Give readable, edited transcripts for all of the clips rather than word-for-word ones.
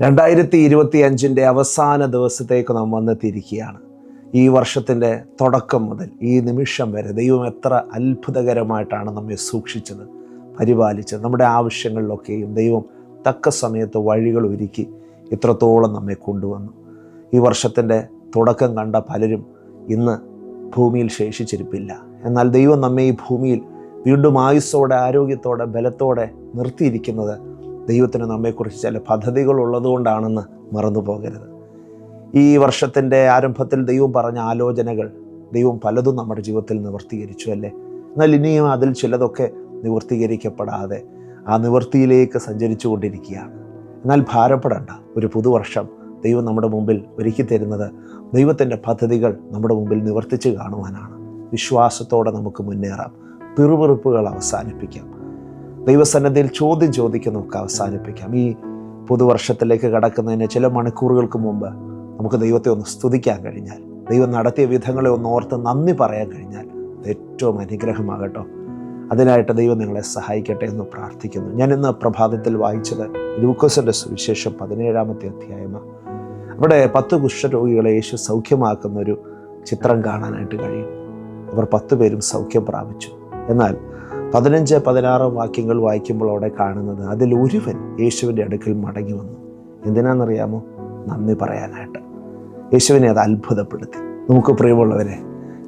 2025 അവസാന ദിവസത്തേക്ക് നാം വന്നെത്തിയിരിക്കുകയാണ്. ഈ വർഷത്തിൻ്റെ തുടക്കം മുതൽ ഈ നിമിഷം വരെ ദൈവം എത്ര അത്ഭുതകരമായിട്ടാണ് നമ്മെ സൂക്ഷിച്ചത്, പരിപാലിച്ചത്. നമ്മുടെ ആവശ്യങ്ങളിലൊക്കെയും ദൈവം തക്ക സമയത്ത് വഴികൾ ഒരുക്കി ഇത്രത്തോളം നമ്മെ കൊണ്ടുവന്നു. ഈ വർഷത്തിൻ്റെ തുടക്കം കണ്ട പലരും ഇന്ന് ഭൂമിയിൽ ശേഷിച്ചിരിപ്പില്ല. എന്നാൽ ദൈവം നമ്മെ ഈ ഭൂമിയിൽ വീണ്ടും ആയുസ്സോടെ, ആരോഗ്യത്തോടെ, ബലത്തോടെ നിർത്തിയിരിക്കുന്നത് ദൈവത്തിന് നമ്മെക്കുറിച്ച് ചില പദ്ധതികൾ ഉള്ളതുകൊണ്ടാണെന്ന് മറന്നു പോകരുത്. ഈ വർഷത്തിൻ്റെ ആരംഭത്തിൽ ദൈവം പറഞ്ഞ ആലോചനകൾ ദൈവം പലതും നമ്മുടെ ജീവിതത്തിൽ നിവർത്തീകരിച്ചു അല്ലേ. എന്നാൽ ഇനിയും അതിൽ ചിലതൊക്കെ നിവർത്തീകരിക്കപ്പെടാതെ ആ നിവൃത്തിയിലേക്ക് സഞ്ചരിച്ചു കൊണ്ടിരിക്കുകയാണ്. എന്നാൽ ഭാരപ്പെടേണ്ട. ഒരു പുതുവർഷം ദൈവം നമ്മുടെ മുമ്പിൽ ഒരുക്കി തരുന്നത് ദൈവത്തിൻ്റെ പദ്ധതികൾ നമ്മുടെ മുമ്പിൽ നിവർത്തിച്ച് കാണുവാനാണ്. വിശ്വാസത്തോടെ നമുക്ക് മുന്നേറാം. പിറുപിറുപ്പുകൾ അവസാനിപ്പിക്കാം. ദൈവസന്നിധിയിൽ ചോദിക്കുന്നതൊക്കെ അവസാനിപ്പിക്കാം. ഈ പുതുവർഷത്തിലേക്ക് കടക്കുന്നതിന് ചില മണിക്കൂറുകൾക്ക് മുമ്പ് നമുക്ക് ദൈവത്തെ ഒന്ന് സ്തുതിക്കാൻ കഴിഞ്ഞാൽ, ദൈവം നടത്തിയ വിധങ്ങളെ ഒന്ന് ഓർത്ത് നന്ദി പറയാൻ കഴിഞ്ഞാൽ ഏറ്റവും അനുഗ്രഹമാകട്ടോ. അതിനായിട്ട് ദൈവം നിങ്ങളെ സഹായിക്കട്ടെ എന്ന് പ്രാർത്ഥിക്കുന്നു. ഞാൻ ഇന്ന് പ്രഭാതത്തിൽ വായിച്ചത് ലൂക്കോസിൻ്റെ സുവിശേഷം 17-ാമത്തെ അധ്യായമാണ്. അവിടെ 10 കുഷ്ഠരോഗികളെ യേശു സൗഖ്യമാക്കുന്നൊരു ചിത്രം കാണാനായിട്ട് കഴിയും. അവർ 10 പേരും സൗഖ്യം പ്രാപിച്ചു. എന്നാൽ 15-16 വാക്യങ്ങൾ വായിക്കുമ്പോൾ അവിടെ കാണുന്നത് അതിൽ ഒരുവൻ യേശുവിൻ്റെ അടുക്കൽ മടങ്ങി വന്നു. എന്തിനാണെന്നറിയാമോ? നന്ദി പറയാനായിട്ട്. യേശുവിനെ അത് അത്ഭുതപ്പെടുത്തി. നമുക്ക് പ്രിയമുള്ളവരെ,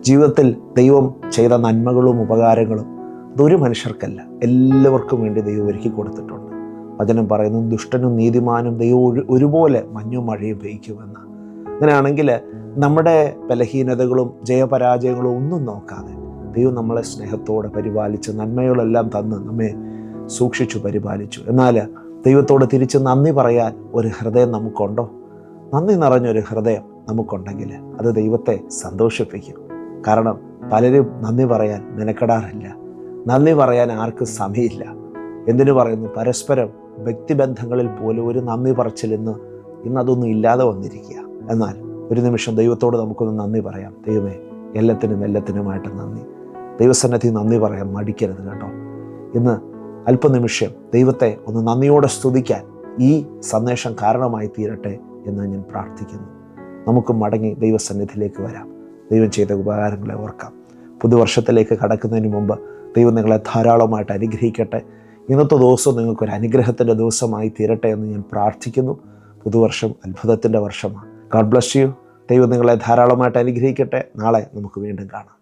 ജീവിതത്തിൽ ദൈവം ചെയ്ത നന്മകളും ഉപകാരങ്ങളും അതൊരു മനുഷ്യർക്കല്ല, എല്ലാവർക്കും വേണ്ടി ദൈവം ഒരുക്കി കൊടുത്തിട്ടുണ്ട്. വചനം പറയുന്നു, ദുഷ്ടനും നീതിമാനും ദൈവം ഒരുപോലെ മഞ്ഞും മഴയും പെയ്ക്കുമെന്ന്. അങ്ങനെയാണെങ്കിൽ നമ്മുടെ ബലഹീനതകളും ജയപരാജയങ്ങളും ഒന്നും നോക്കാതെ ദൈവം നമ്മളെ സ്നേഹത്തോടെ പരിപാലിച്ച് നന്മകളെല്ലാം തന്ന് നമ്മെ സൂക്ഷിച്ചു പരിപാലിച്ചു. എന്നാൽ ദൈവത്തോട് തിരിച്ച് നന്ദി പറയാൻ ഒരു ഹൃദയം നമുക്കുണ്ടോ? നന്ദി നിറഞ്ഞൊരു ഹൃദയം നമുക്കുണ്ടെങ്കിൽ അത് ദൈവത്തെ സന്തോഷിപ്പിക്കും. കാരണം പലരും നന്ദി പറയാൻ മെനക്കെടാറില്ല. നന്ദി പറയാൻ ആർക്കും സമയമില്ല. എന്തിനു പറയുന്നു? പരസ്പരം വ്യക്തിബന്ധങ്ങളിൽ പോലും ഒരു നന്ദി പറച്ചിൽ ഇന്നതൊന്നും ഇല്ലാതെ വന്നിരിക്കുക. എന്നാൽ ഒരു നിമിഷം ദൈവത്തോട് നമുക്കൊന്ന് നന്ദി പറയാം. ദൈവമേ, എല്ലാത്തിനുമായിട്ട് നന്ദി. ദൈവസന്നിധി നന്ദി പറയാൻ മടിക്കരുത് കേട്ടോ. ഇന്ന് അല്പനിമിഷം ദൈവത്തെ ഒന്ന് നന്ദിയോടെ സ്തുതിക്കാൻ ഈ സന്ദേശം കാരണമായി തീരട്ടെ എന്ന് ഞാൻ പ്രാർത്ഥിക്കുന്നു. നമുക്ക് മടങ്ങി ദൈവസന്നിധിയിലേക്ക് വരാം. ദൈവം ചെയ്ത ഉപകാരങ്ങളെ ഓർക്കാം. പുതുവർഷത്തിലേക്ക് കടക്കുന്നതിന് മുമ്പ് ദൈവം നിങ്ങളെ ധാരാളമായിട്ട് അനുഗ്രഹിക്കട്ടെ. ഇന്നത്തെ ദിവസം നിങ്ങൾക്കൊരു അനുഗ്രഹത്തിൻ്റെ ദിവസമായി തീരട്ടെ എന്ന് ഞാൻ പ്രാർത്ഥിക്കുന്നു. പുതുവർഷം അത്ഭുതത്തിൻ്റെ വർഷമാണ്. God bless you. ദൈവം നിങ്ങളെ ധാരാളമായിട്ട് അനുഗ്രഹിക്കട്ടെ. നാളെ നമുക്ക് വീണ്ടും കാണാം.